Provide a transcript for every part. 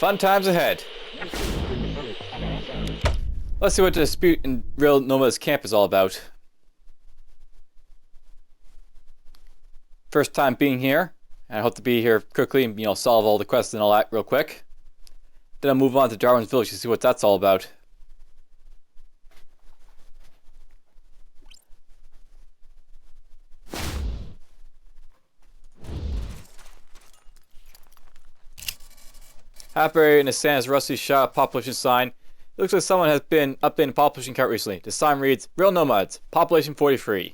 Fun times ahead. Let's see what the dispute in Rail Nomads Camp is all about. First time being here, and I hope to be here quickly and, solve all the quests and all that real quick. Then I'll move on to Darwin's village to see what that's all about. Half buried in the sand is a rusty shot population sign. It looks like someone has been updating the population count recently. The sign reads, Rail Nomads, population 43.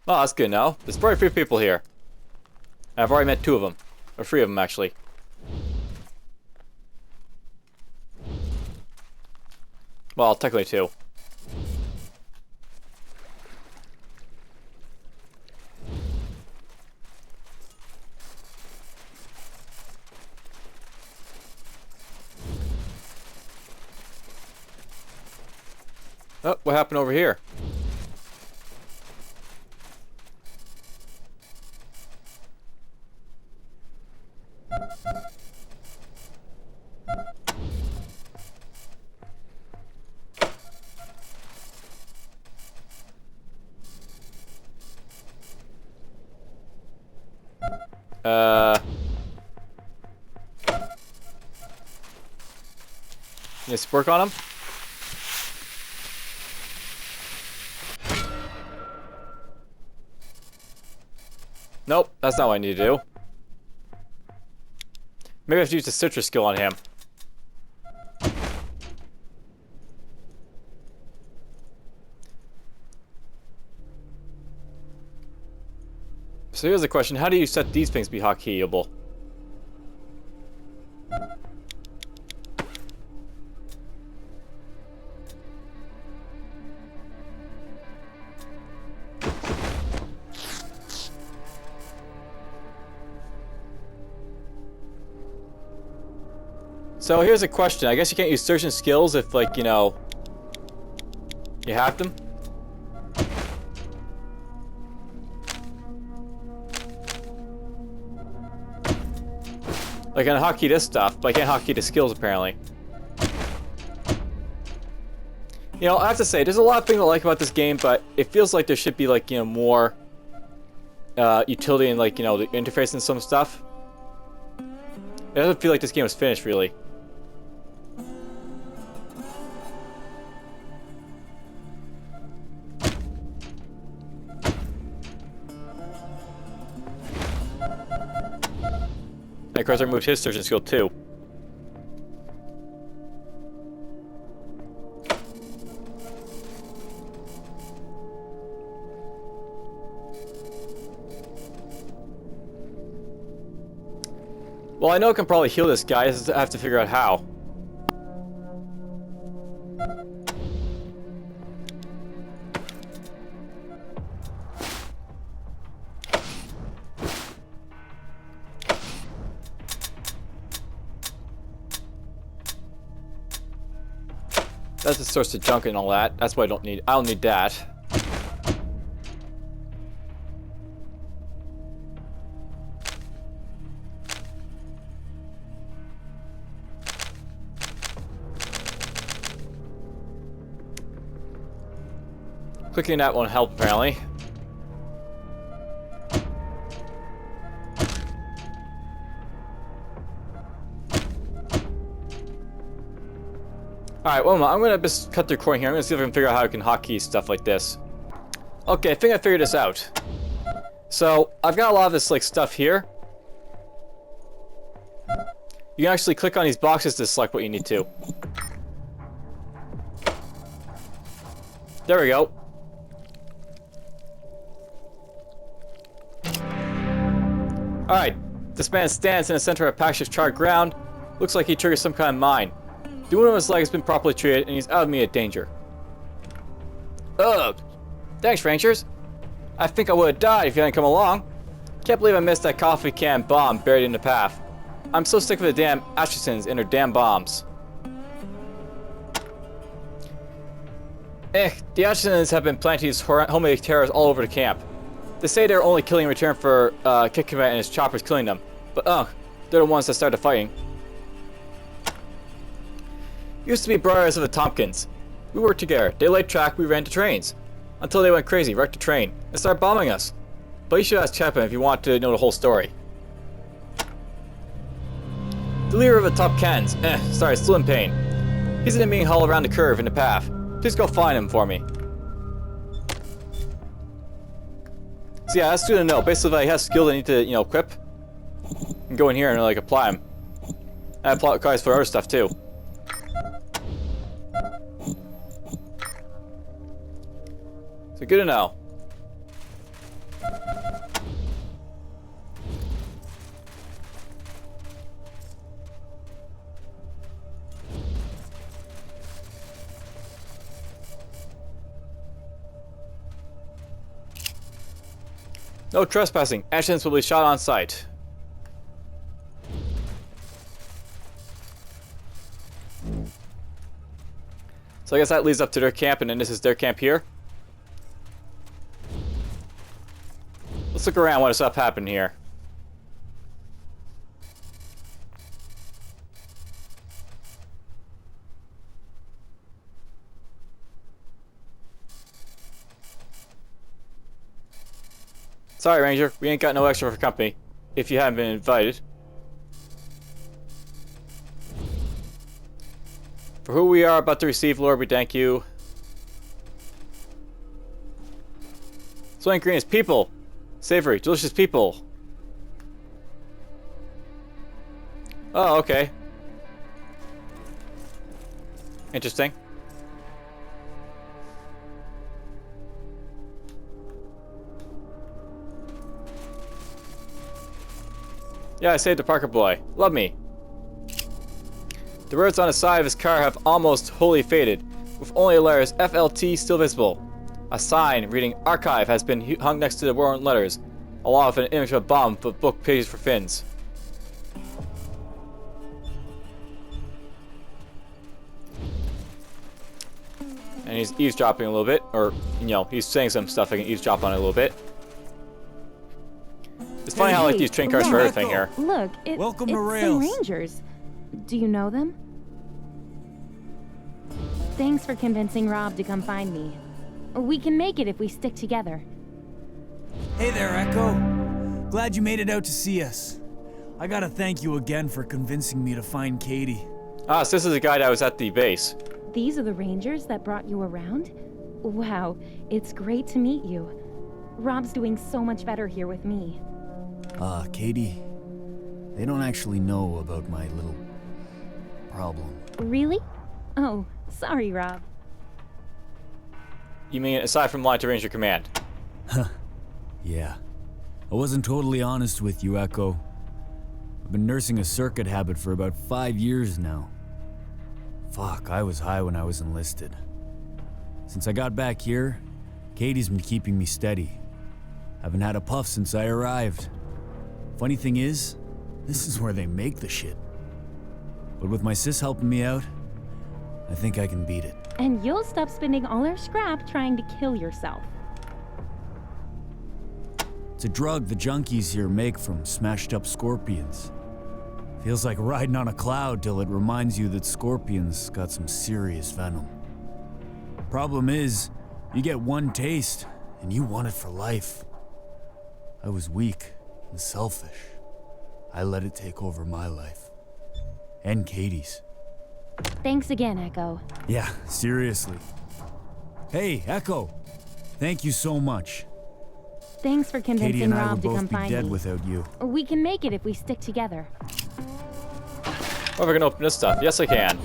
Oh, that's good now. There's 43 people here. I've already met 2 of them. Or 3 of them, actually. Well, technically 2. Oh, what happened over here? Let's work on him. Nope, that's not what I need to do. Maybe I have to use the citrus skill on him. So here's the question, how do you set these things to be hotkeyable? So here's a question. I guess you can't use certain skills if, like, you have them. Like, I can hotkey this stuff, but I can't hotkey the skills, apparently. I have to say, there's a lot of things I like about this game, but it feels like there should be, like, more utility in, like, the interface and some stuff. It doesn't feel like this game was finished, really. And of course, I removed his searching skill too. Well, I know I can probably heal this guy, I just have to figure out how. That's the source of junk and all that. That's what I don't need. I don't need that. Clicking that won't help, apparently. Alright, well, I'm gonna just cut the recording here. I'm gonna see if I can figure out how I can hotkey stuff like this. Okay, I think I figured this out. So, I've got a lot of this, like, stuff here. You can actually click on these boxes to select what you need to. There we go. Alright, this man stands in the center of a patch of charred ground. Looks like he triggered some kind of mine. The wound on his leg has been properly treated, and he's out of immediate danger. Ugh! Thanks, Rangers. I think I would have died if you hadn't come along. Can't believe I missed that coffee can bomb buried in the path. I'm so sick of the damn Achersons and their damn bombs. The Achersons have been planting these homemade terrors all over the camp. They say they're only killing in return for Kickin and his choppers killing them. But They're the ones that started fighting. Used to be brothers of the Tompkins. We worked together. They laid track, we ran to trains. Until they went crazy, wrecked the train, and started bombing us. But you should ask Chapman if you want to know the whole story. The leader of the Tompkins, sorry, still in pain. He's in the meeting hall around the curve in the path. Please go find him for me. So yeah, that's good to know. Basically, if he has skill they need to, equip, and go in here and like apply them. And apply guys for other stuff too. So good to know. No trespassing. Accidents will be shot on sight. So I guess that leads up to their camp, and then this is their camp here. Let's look around what stuff happened here. Sorry, Ranger, we ain't got no extra for company, if you haven't been invited. For who we are about to receive, Lord, we thank you. Soylent Green is people. Savory, delicious people. Oh, okay. Interesting. Yeah, I saved the Parker boy. Love me. The words on the side of his car have almost wholly faded, with only the letters FLT still visible. A sign reading Archive has been hung next to the worn letters, along with an image of a bomb with book pages for fins. And he's eavesdropping a little bit, or, he's saying some stuff I can eavesdrop on it a little bit. It's funny how I like these train cars for everything here. Look, Welcome it's to Rails. some Rangers. Do you know them? Thanks for convincing Rob to come find me. We can make it if we stick together. Hey there, Echo. Glad you made it out to see us. I gotta thank you again for convincing me to find Katie. Ah, so this is the guy that was at the base. These are the Rangers that brought you around? Wow, it's great to meet you. Rob's doing so much better here with me. Katie, they don't actually know about my little problem. Really? Oh, sorry, Rob. You mean aside from line to Ranger Command? Huh. Yeah. I wasn't totally honest with you, Echo. I've been nursing a circuit habit for about 5 years now. Fuck, I was high when I was enlisted. Since I got back here, Katie's been keeping me steady. Haven't had a puff since I arrived. Funny thing is, this is where they make the shit. But with my sis helping me out, I think I can beat it. And you'll stop spending all our scrap trying to kill yourself. It's a drug the junkies here make from smashed up scorpions. Feels like riding on a cloud till it reminds you that scorpions got some serious venom. Problem is, you get one taste, and you want it for life. I was weak and selfish. I let it take over my life. And Katie's. Thanks again, Echo. Yeah, seriously. Hey, Echo. Thank you so much. Thanks for Katie convincing and I Rob would to both come be find dead me. without you. We can make it if we stick together. Oh, we can open this stuff. Yes, I can.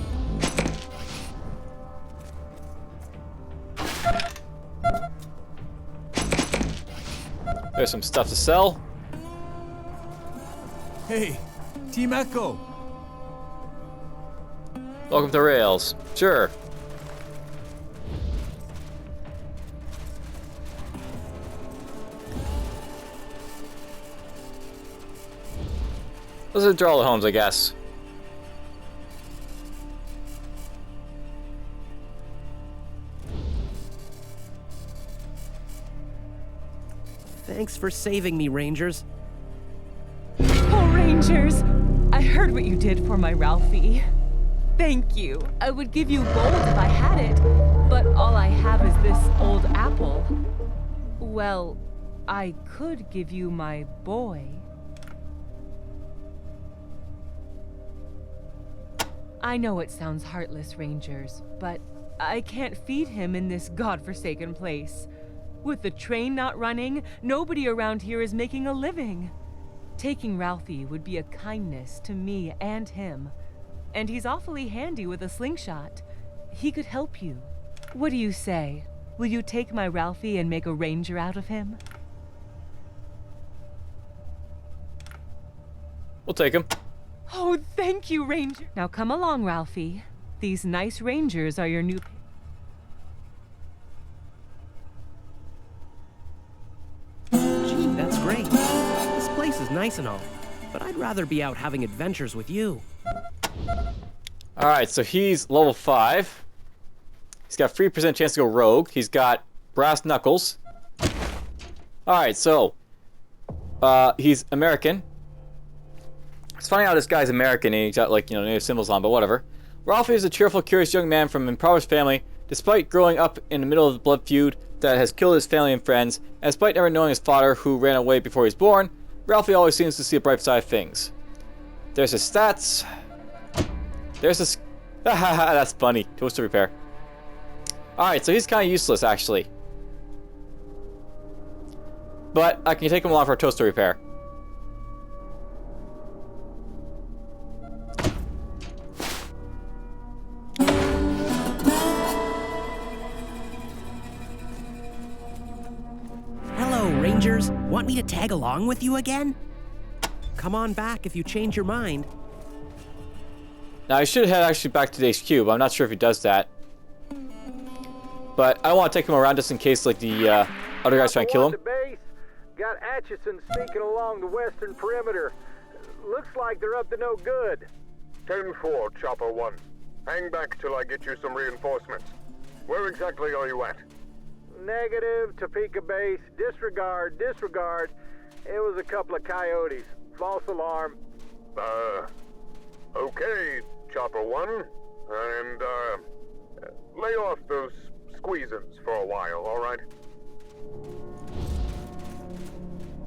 There's some stuff to sell. Hey, Team Echo. Welcome to Rails. Sure. Those are Darla homes, I guess. Thanks for saving me, Rangers. Oh, Rangers! I heard what you did for my Ralphie. Thank you. I would give you gold if I had it, but all I have is this old apple. Well, I could give you my boy. I know it sounds heartless, Rangers, but I can't feed him in this godforsaken place. With the train not running, nobody around here is making a living. Taking Ralphie would be a kindness to me and him. And he's awfully handy with a slingshot. He could help you. What do you say? Will you take my Ralphie and make a ranger out of him? We'll take him. Oh, thank you, Ranger. Now come along, Ralphie. These nice rangers are your new... Gee, that's great. This place is nice and all, but I'd rather be out having adventures with you. Alright, so he's level 5. He's got 3% chance to go rogue. He's got brass knuckles. Alright, so he's American. It's funny how this guy's American and he's got, like, you know, native symbols on, but whatever. Ralphie is a cheerful, curious young man from an impoverished family. Despite growing up in the middle of the blood feud that has killed his family and friends, and despite never knowing his father, who ran away before he was born, Ralphie always seems to see a bright side of things. There's his stats. There's his... That's funny. Toaster repair. Alright, so he's kind of useless, actually. But I can take him along for a toaster repair. Hello, Rangers. Want me to tag along with you again? Come on back if you change your mind. Now, I should head actually back to the HQ, but I'm not sure if he does that. But I want to take him around just in case, like, the other guys try and kill him. Base. Got Atchison sneaking along the western perimeter. Looks like they're up to no good. 10-4, Chopper 1. Hang back till I get you some reinforcements. Where exactly are you at? Negative, Topeka base. Disregard. It was a couple of coyotes. False alarm. Okay, Chopper 1. And, lay off those squeezins for a while, alright?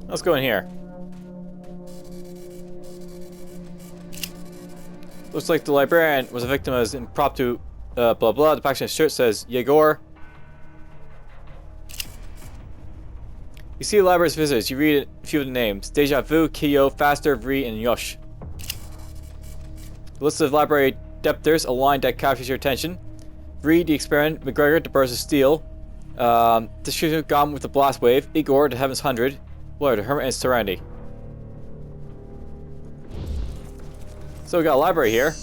Let's go in here. Looks like the librarian was a victim of impromptu blah blah. The package on his shirt says Yegor. You see the library's visitors. You read a few of the names: Deja Vu, Kiyo, Faster, Vri, and Yosh. The list of library debtors, a line that captures your attention. Vri, the experiment. McGregor, the burst of steel. Distribution gone with the blast wave. Igor, the heavens 100. What, the hermit and serenity. So we got a library here.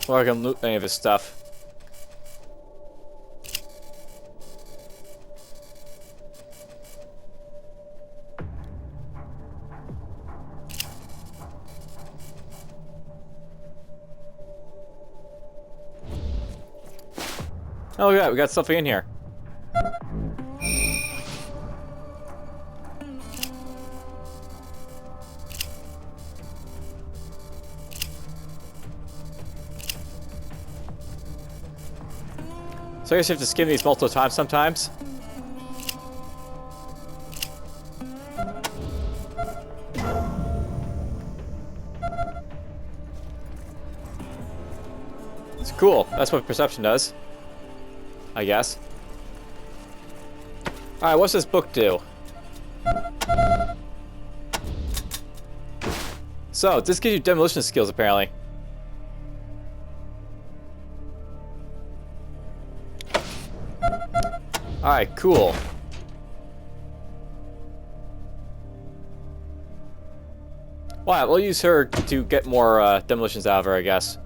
Well, I can loot any of his stuff. Oh yeah, we got something in here. So I guess you have to skim these multiple times sometimes. It's cool. That's what perception does, I guess. Alright, what's this book do? So, this gives you demolition skills, apparently. Alright, cool. Well, we'll use her to get more demolitions out of her, I guess.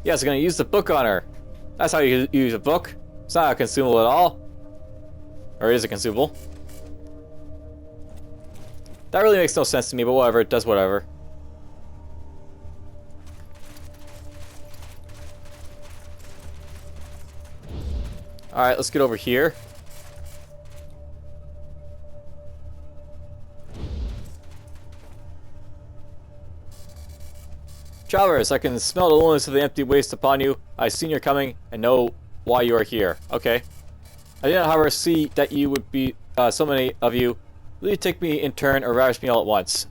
Yes, I'm gonna use the book on her. That's how you use a book. It's not a consumable at all. Or is it consumable? That really makes no sense to me, but whatever, it does whatever. Alright, let's get over here. Travelers, I can smell the loneliness of the empty waste upon you. I've seen you coming and know why you are here. Okay. I did not, however, see that you would be so many of you. Will you take me in turn or ravish me all at once?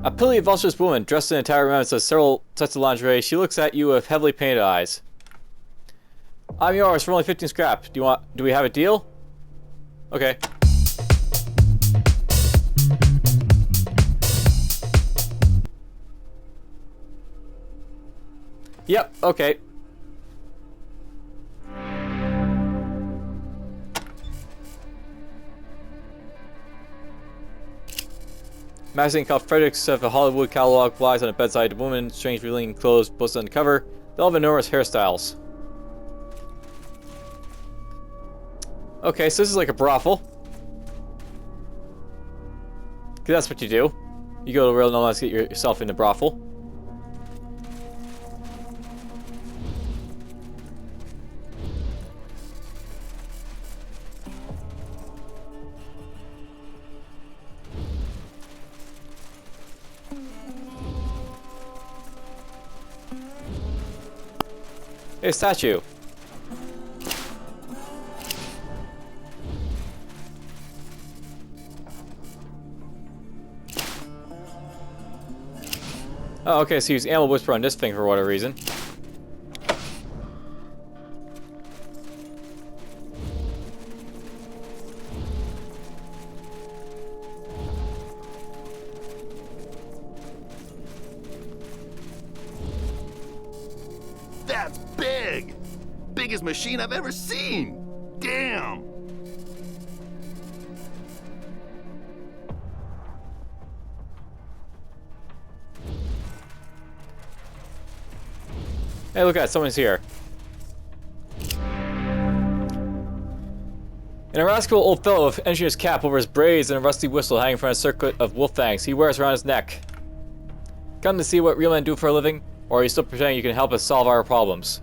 A pilly, voluptuous woman dressed in entire remnants of several sets of lingerie. She looks at you with heavily painted eyes. I'm yours for only 15 scrap. Do we have a deal? Okay. Yep, okay. Magazine called Fredericks of a Hollywood catalog flies on a bedside. A woman, strange revealing clothes posted on the cover. They all have enormous hairstyles. Okay, so this is like a brothel. 'Cause that's what you do. You go to Rail Nomads to get yourself in the brothel. Hey, statue. Oh, okay, so use Animal Whisper on this thing for whatever reason. That's big! Biggest machine I've ever seen! Damn! Hey, look at that, someone's here. An irascible old fellow with engineer's cap over his braids and a rusty whistle hanging from a circlet of wolf fangs he wears around his neck. Come to see what real men do for a living, or are you still pretending you can help us solve our problems?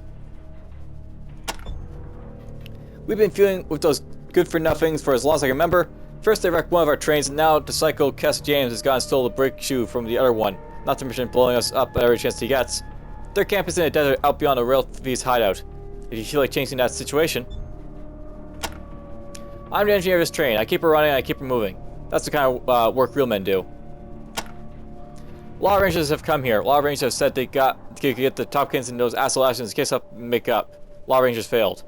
We've been feuding with those good-for-nothings for as long as I can remember. First they wrecked one of our trains, and now the psycho Kess James has gone and stole the brake shoe from the other one, not to mention blowing us up at every chance he gets. Their camp is in a desert out beyond the Rail Thieves' hideout. If you feel like changing that situation. I'm the engineer of this train. I keep her running and I keep her moving. That's the kind of work real men do. A lot of rangers have come here. A lot of rangers have said they could get the Topkins and those asshole actions kiss up and make up. A lot of rangers failed.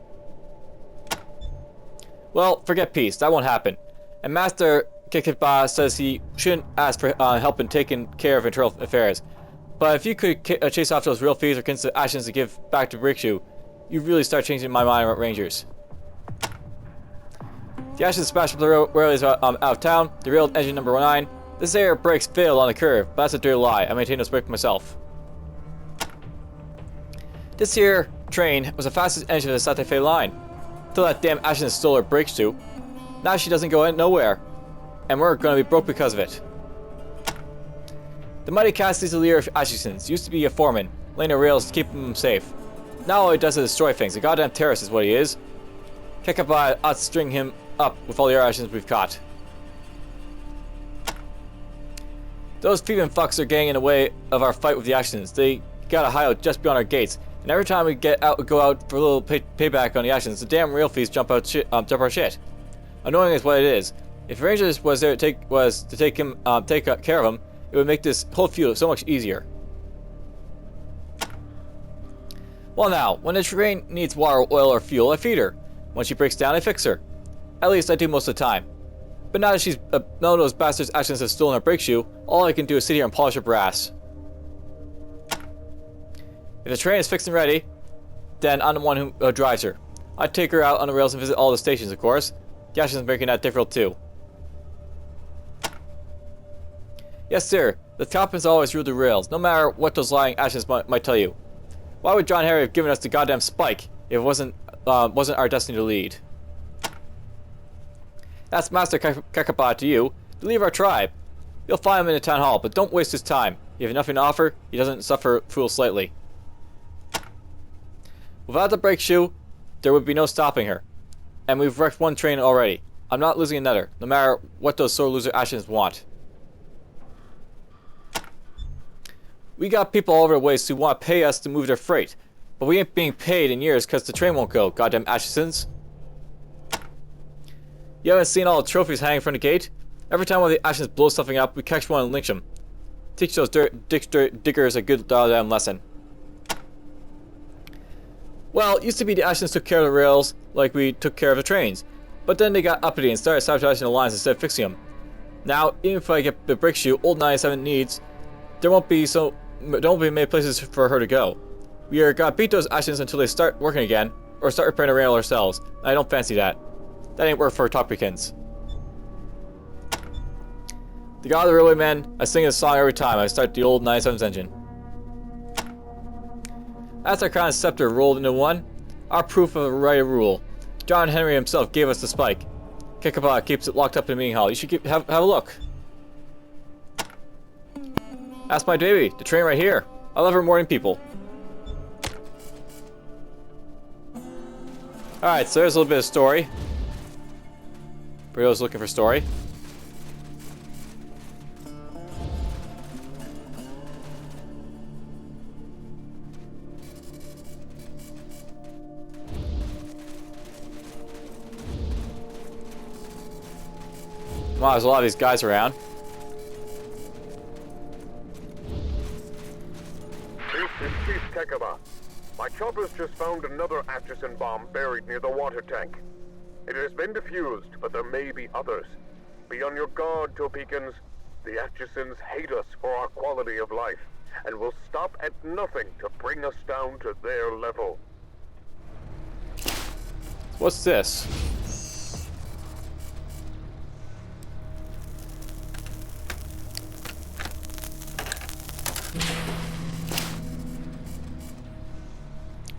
Well, forget peace. That won't happen. And Master Kickin says he shouldn't ask for help in taking care of internal affairs. But if you could chase off those real thieves or consider actions to give back to Brickshoe, you'd really start changing my mind about rangers. The actions smashed up the railways out of town. Derailed engine number 9. This air brakes failed on the curve, but that's a dirty lie. I maintain those brakes myself. This here train was the fastest engine of the Santa Fe line. Till that damn Ashton stole her brakes too. Now she doesn't go nowhere. And we're gonna be broke because of it. The mighty Cassidy's the leader of Ashingtons. Used to be a foreman, laying the rails to keep them safe. Now all he does is destroy things. A goddamn terrorist is what he is. Kekaba ought to string him up with all the other Ashingtons we've caught. Those thieving fucks are getting in the way of our fight with the Ashingtons. They got a hideout just beyond our gates. And every time we go out for a little payback on the Ashingtons, the damn rail thieves jump our shit. Annoying is what it is. If Rangers was there to take care of him, it would make this whole feud so much easier. Well now, when the train needs water, oil, or fuel, I feed her. When she breaks down, I fix her. At least I do most of the time. But now that none of those bastards' actions have stolen her brake shoe, all I can do is sit here and polish her brass. If the train is fixed and ready, then I'm the one who drives her. I take her out on the rails and visit all the stations, of course. Gash is making that difficult too. Yes, sir. The top has always ruled the rails, no matter what those lying actions might tell you. Why would John Harry have given us the goddamn spike if it wasn't our destiny to lead? That's Master Kakaba to you. To leave our tribe. You'll find him in the town hall, but don't waste his time. You have nothing to offer, he doesn't suffer fools slightly. Without the brake shoe, there would be no stopping her. And we've wrecked one train already. I'm not losing another, no matter what those sore loser actions want. We got people all over the waste who want to pay us to move their freight. But we ain't being paid in years because the train won't go, goddamn Ashesons. You haven't seen all the trophies hanging from the gate? Every time one of the Ashens blows something up, we catch one and lynch them. Teach those diggers a good goddamn lesson. Well, it used to be the Ashens took care of the rails like we took care of the trains. But then they got uppity and started sabotaging the lines instead of fixing them. Now, even if I get the brake shoe old 97 needs, there won't be many places for her to go. We are gonna beat those Ashens until they start working again, or start repairing the rail ourselves. I don't fancy that. That ain't work for Topikins. The God of the Railway Man, I sing this song every time I start the old 97's engine. As our crown and scepter rolled into one, our proof of a right of rule. John Henry himself gave us the spike. Kikaba keeps it locked up in the meeting hall. You should have a look. That's my baby, the train right here. I love her more than people. Alright, so there's a little bit of story. Brio's looking for story. Wow, there's a lot of these guys around. This is Chief Kekaba. My choppers just found another Atchison bomb buried near the water tank. It has been defused, but there may be others. Be on your guard, Topekans. The Atchisons hate us for our quality of life, and will stop at nothing to bring us down to their level. What's this?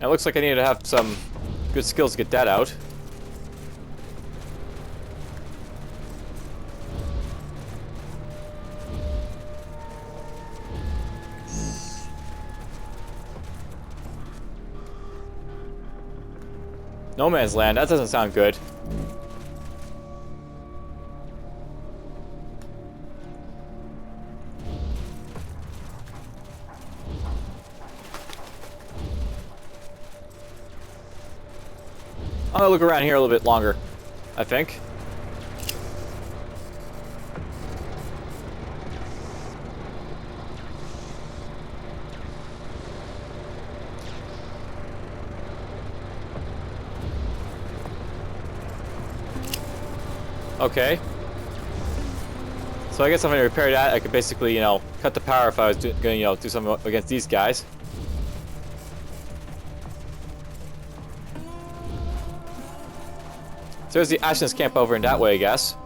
It looks like I need to have some good skills to get that out. No Man's Land, that doesn't sound good. I'm gonna look around here a little bit longer, I think. Okay. So I guess if I repair that, I could basically, cut the power if I was gonna, do something against these guys. So there's the Ashton's camp over in that way, I guess.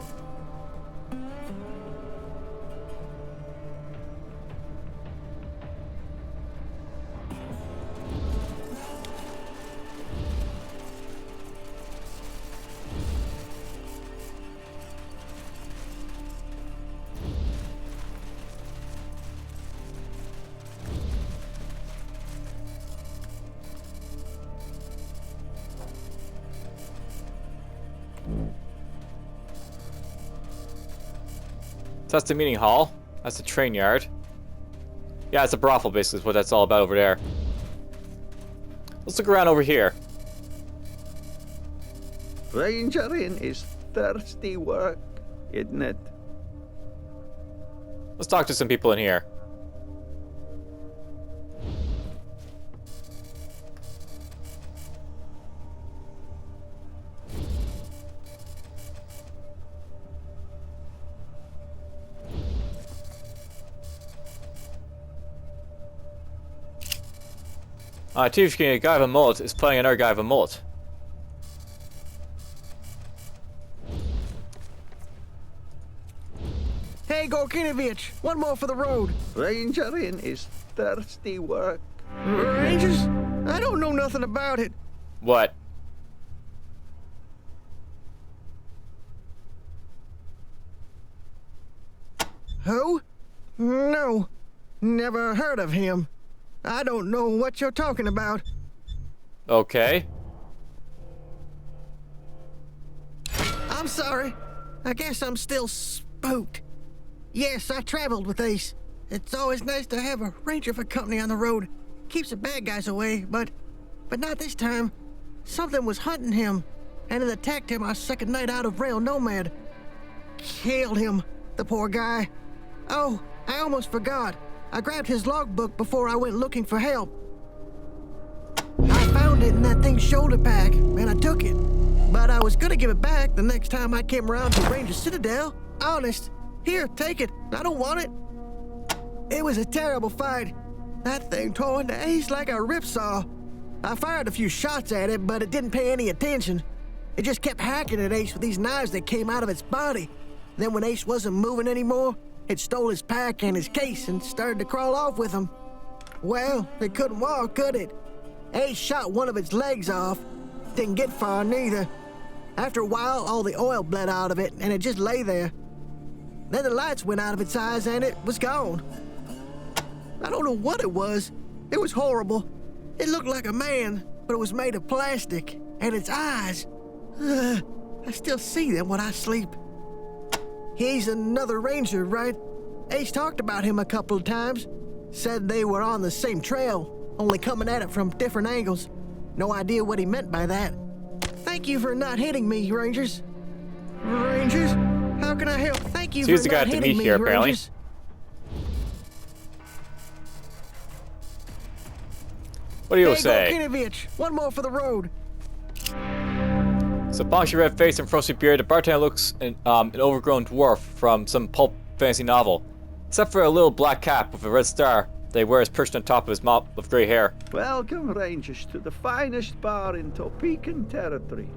So that's the meeting hall. That's the train yard. Yeah, it's a brothel, basically, is what that's all about over there. Let's look around over here. Rangering is thirsty work, isn't it? Let's talk to some people in here. Chief, a guy with a mullet is playing another guy with a mullet. Hey, Gorkinovich, one more for the road. Rangerin is thirsty work. Rangers? I don't know nothing about it. What? Who? No, never heard of him. I don't know what you're talking about. Okay. I'm sorry. I guess I'm still spooked. Yes, I traveled with Ace. It's always nice to have a ranger for company on the road. Keeps the bad guys away, but not this time. Something was hunting him, and it attacked him our second night out of Rail Nomad. Killed him, the poor guy. Oh, I almost forgot. I grabbed his logbook before I went looking for help. I found it in that thing's shoulder pack, and I took it. But I was gonna give it back the next time I came around to Ranger Citadel. Honest. Here, take it. I don't want it. It was a terrible fight. That thing tore into Ace like a ripsaw. I fired a few shots at it, but it didn't pay any attention. It just kept hacking at Ace with these knives that came out of its body. Then when Ace wasn't moving anymore, it stole his pack and his case and started to crawl off with them. Well, it couldn't walk, could it? Ace shot one of its legs off. Didn't get far neither. After a while, all the oil bled out of it, and it just lay there. Then the lights went out of its eyes, and it was gone. I don't know what it was. It was horrible. It looked like a man, but it was made of plastic, and its eyes... I still see them when I sleep. He's another ranger, right? Ace talked about him a couple of times. Said they were on the same trail, only coming at it from different angles. No idea what he meant by that. Thank you for not hitting me, Rangers. Rangers? How can I help? Thank you He's for the guy not to hitting meet me, here, apparently. Rangers. What do you Hey, say? Gorkinovich, one more for the road. So, punchy red face and frosty beard, the bartender looks an overgrown dwarf from some pulp fantasy novel. Except for a little black cap with a red star that he wears perched on top of his mop of grey hair. Welcome, Rangers, to the finest bar in Topeka territory.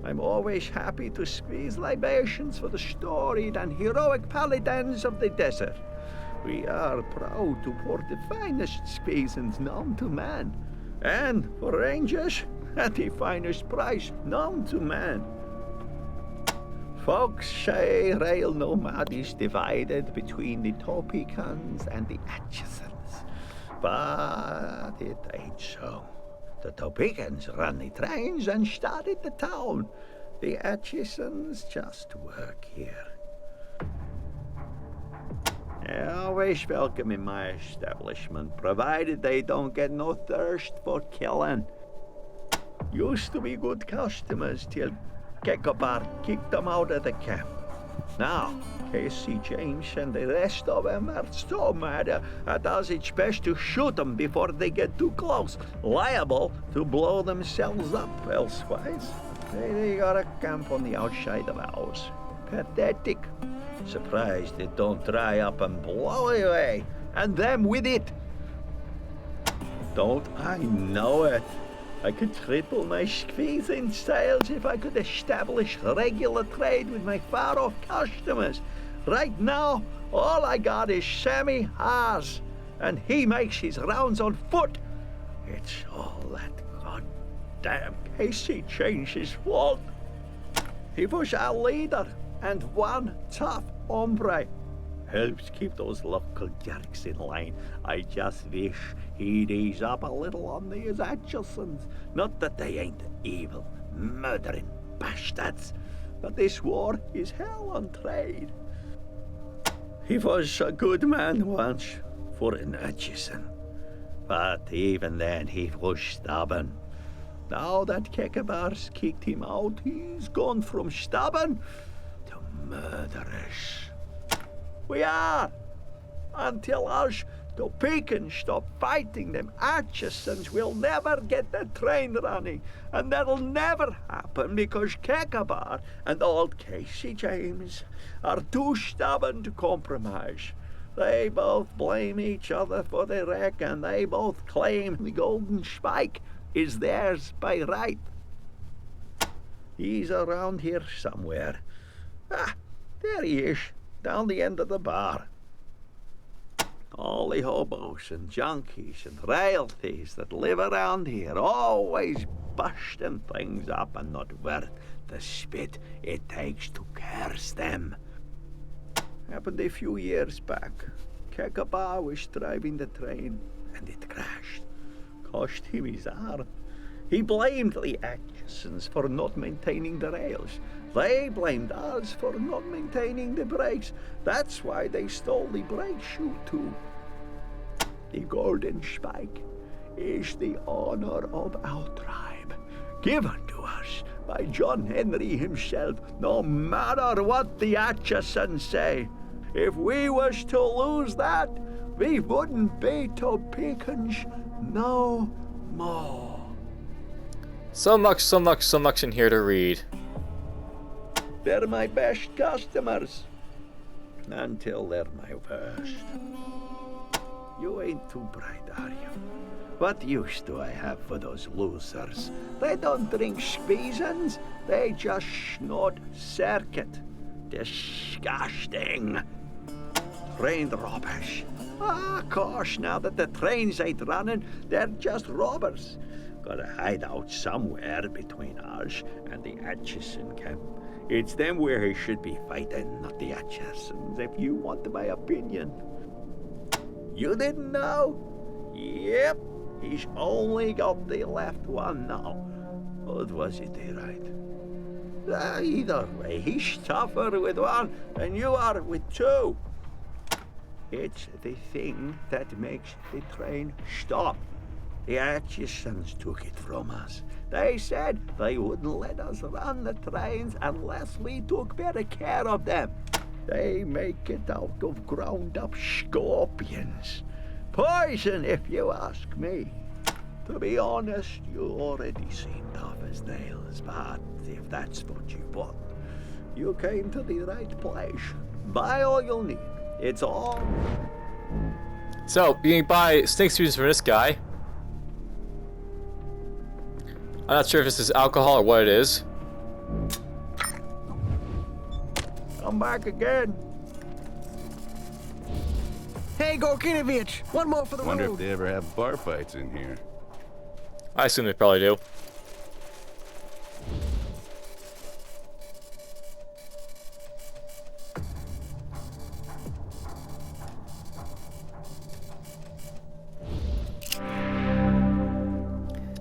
I'm always happy to squeeze libations for the storied and heroic paladins of the desert. We are proud to pour the finest squeezings known to man. And for Rangers, at the finest price known to man. Folks say Rail Nomad is divided between the Topekans and the Atchisons, but it ain't so. The Topekans run the trains and started the town. The Atchisons just work here. They're always welcome in my establishment, provided they don't get no thirst for killing. Used to be good customers till Keckobar kicked them out of the camp. Now, Casey James and the rest of them are so mad at us it's best to shoot them before they get too close, liable to blow themselves up elsewise. They got a camp on the outside of ours. Pathetic. Surprised it don't dry up and blow away, and them with it. Don't I know it? I could triple my squeezing sales if I could establish regular trade with my far-off customers. Right now, all I got is Sammy Haas, and he makes his rounds on foot. It's all that goddamn Casey Change's fault. He was our leader, and one tough hombre. Helps keep those local jerks in line. I just wish he'd ease up a little on these Atchisons. Not that they ain't evil, murdering bastards, but this war is hell on trade. He was a good man once for an Atchison, but even then he was stubborn. Now that Keckabar's kicked him out, he's gone from stubborn to murderous. We are, until us Topekans stop fighting them Atchisons, we'll never get the train running, and that'll never happen because Keckabar and old Casey James are too stubborn to compromise. They both blame each other for the wreck, and they both claim the golden spike is theirs by right. He's around here somewhere. Ah, there he is. down the end of the bar. All the hobos and junkies and rail thieves that live around here, always busting things up and not worth the spit it takes to curse them. Happened a few years back. Kekaba was driving the train and it crashed. Cost him his arm. He blamed the Atchisons for not maintaining the rails. They blamed us for not maintaining the brakes. That's why they stole the brake shoe too. The golden spike is the honor of our tribe, given to us by John Henry himself, no matter what the Atchisons say. If we was to lose that, we wouldn't be Topekans no more. So much in here to read. They're my best customers, until they're my worst. You ain't too bright, are you? What use do I have for those losers? They don't drink squeezins, they just snort circuit. Disgusting. Train robbers. Ah, gosh, now that the trains ain't running, they're just robbers. Gotta hide out somewhere between us and the Atchison camp. It's them where he should be fighting, not the Atchisons, if you want my opinion. You didn't know? Yep, he's only got the left one now. Or was it the right? Either way, he's tougher with one than you are with two. It's the thing that makes the train stop. The Atchisons took it from us. They said they wouldn't let us run the trains unless we took better care of them. They make it out of ground-up scorpions. Poison, if you ask me. To be honest, you already seem tough as nails, but if that's what you want, you came to the right place. Buy all you'll need. It's all. So, you can buy snake suits from this guy. I'm not sure if this is alcohol or what it is. Come back again. Hey, Gorkinovich, one more for the Wonder road. if they ever have bar fights in here. I assume they probably do.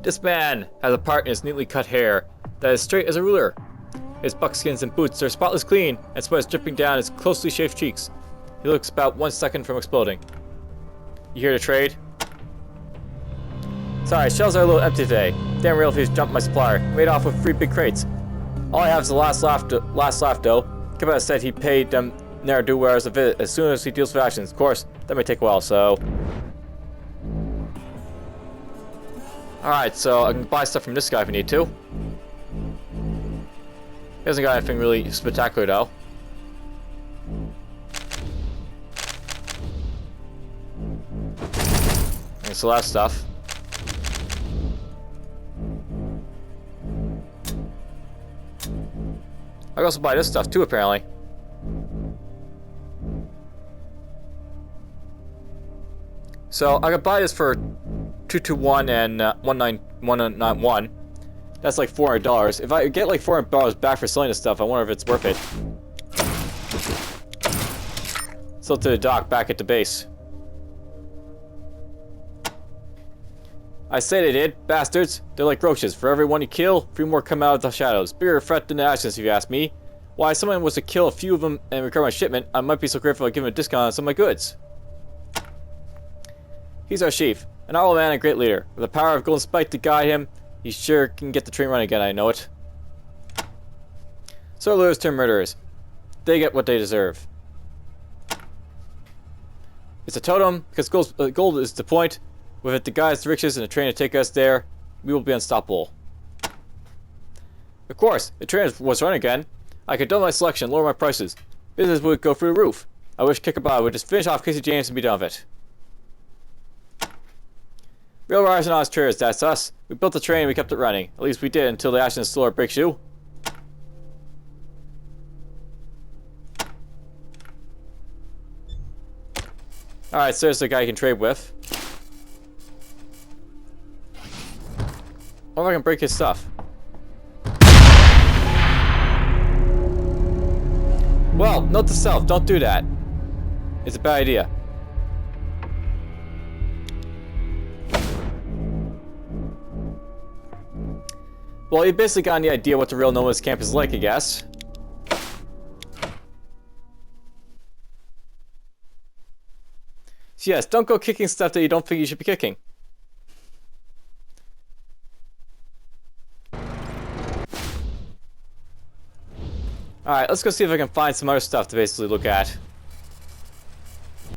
This man has a part in his neatly cut hair that is straight as a ruler. His buckskins and boots are spotless clean, and sweat is dripping down his closely shaved cheeks. He looks about 1 second from exploding. You here to trade? Sorry, shelves are a little empty today. Damn rail thieves jumped my supplier. Made off with 3 big crates. All I have is the last laugh though. Kibba said he paid them ne'er-do-wells a visit as soon as he deals with actions. Of course, that may take a while, so... Alright, so I can buy stuff from this guy if I need to. He hasn't got anything really spectacular though. And so that stuff. I can also buy this stuff too, apparently. So I could buy this for 221 and 191. That's like $400. If I get like $400 back for selling this stuff, I wonder if it's worth it. Sell to the dock back at the base. I say they did, bastards. They're like roaches. For every one you kill, 3 more come out of the shadows. Bigger threat than the actions, if you ask me. Why, if someone was to kill a few of them and recover my shipment, I might be so grateful I'd give him a discount on some of my goods. He's our chief, an honorable man and a great leader. With the power of Golden Spike to guide him, he sure can get the train running again, I know it. So lures turn murderers. They get what they deserve. It's a totem, because gold is the point. With it to guide us to riches and a train to take us there, we will be unstoppable. Of course, the train was running again. I could double my selection, lower my prices. Business would go through the roof. I wish Kickabout would just finish off Casey James and be done with it. Real riders and honest traders, that's us. We built the train and we kept it running. At least we did until the action stole our brake shoe. Alright, so there's a guy you can trade with. Or I can break his stuff. Well, note to self, don't do that. It's a bad idea. Well, you basically got any idea what the Rail Nomads Camp is like, I guess. So yes, don't go kicking stuff that you don't think you should be kicking. Alright, let's go see if I can find some other stuff to basically look at.